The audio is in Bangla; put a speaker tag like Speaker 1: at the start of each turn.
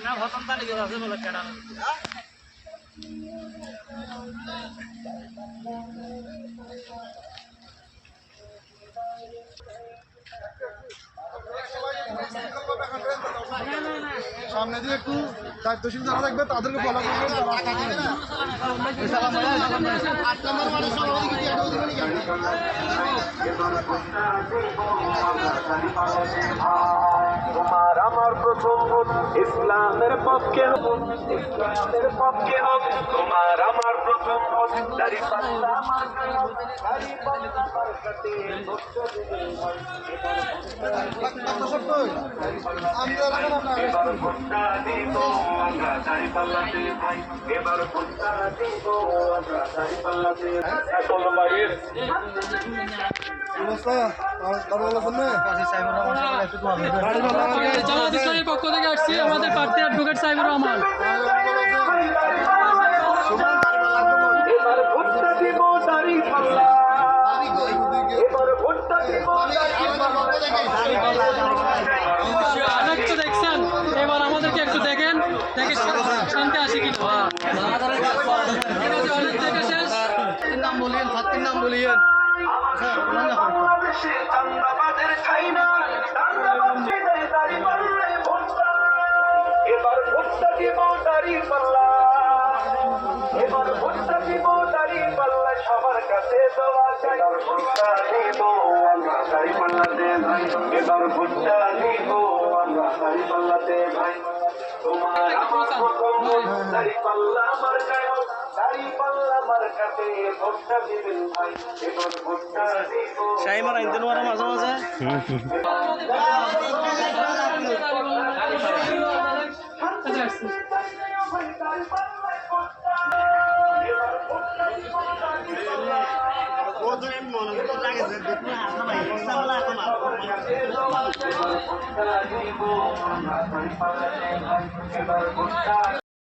Speaker 1: না ভতন তালি আছে বলে কেডা
Speaker 2: সামনে দিয়ে একটু দায়িত্বশীল যারা থাকবে তাদেরকে ফলো করবেন।
Speaker 3: তোমার আমার প্রথম ভোট ইসলামের পক্ষে হোক, ইসলামের পক্ষে হোক। তোমার আমার প্রথম ভোট দাঁড়িপাল্লা মার্কা হোক, দাঁড়িপাল্লা মার্কাতে ভোটটা দিবেন ভাই। এবার ভোটটা দিব আমরা দাঁড়িপাল্লাতে ভাই, এবার ভোটটা দিব আমরা দাঁড়িপাল্লাতে।
Speaker 4: জামাত ইসলামের পক্ষ থেকে আসছি, আমাদের প্রার্থী অ্যাডভোকেট সাইবুর রহমান।
Speaker 3: এবার ভোটটা দিব দাঁড়িপাল্লা, এবার ভোটটা দিব
Speaker 4: একটু দেখছেন, এবার আমাদেরকে একটু দেখেন, দেখে শান্তি আসে কি শেষ।
Speaker 2: নাম বলিয়েন, ছাত্রীর নাম বলিয়েন।
Speaker 3: বাংলাদেশে চান্দাবাদের ঠাই না, চান্দাবাদের দাঁড়িপাল্লায় ভোটটা। এবার ভোটটা দিব দাঁড়িপাল্লা, এবার ভোটটা দিব দাঁড়িপাল্লায় সবার কাছে দেওয়া চাই। ভোটটা দিব আমরা দাঁড়িপাল্লাতে ভাই, এবার ভোটটা দিব আমরা দাঁড়িপাল্লাতে ভাই। তোমার আমার প্রথম ভোট দাঁড়িপাল্লা আমার গায়ে হোক, দাঁড়িপাল্লা মার্কাতে ভোটটা দিবেন ভাই, এবার ভোটটা দিব।
Speaker 1: শাইমার আইনতে নোয়ারা মাঝে মাঝে
Speaker 3: এবার ভোটটা দিব আমরা দাঁড়িপাল্লাতে ভাই, এবার ভোটটা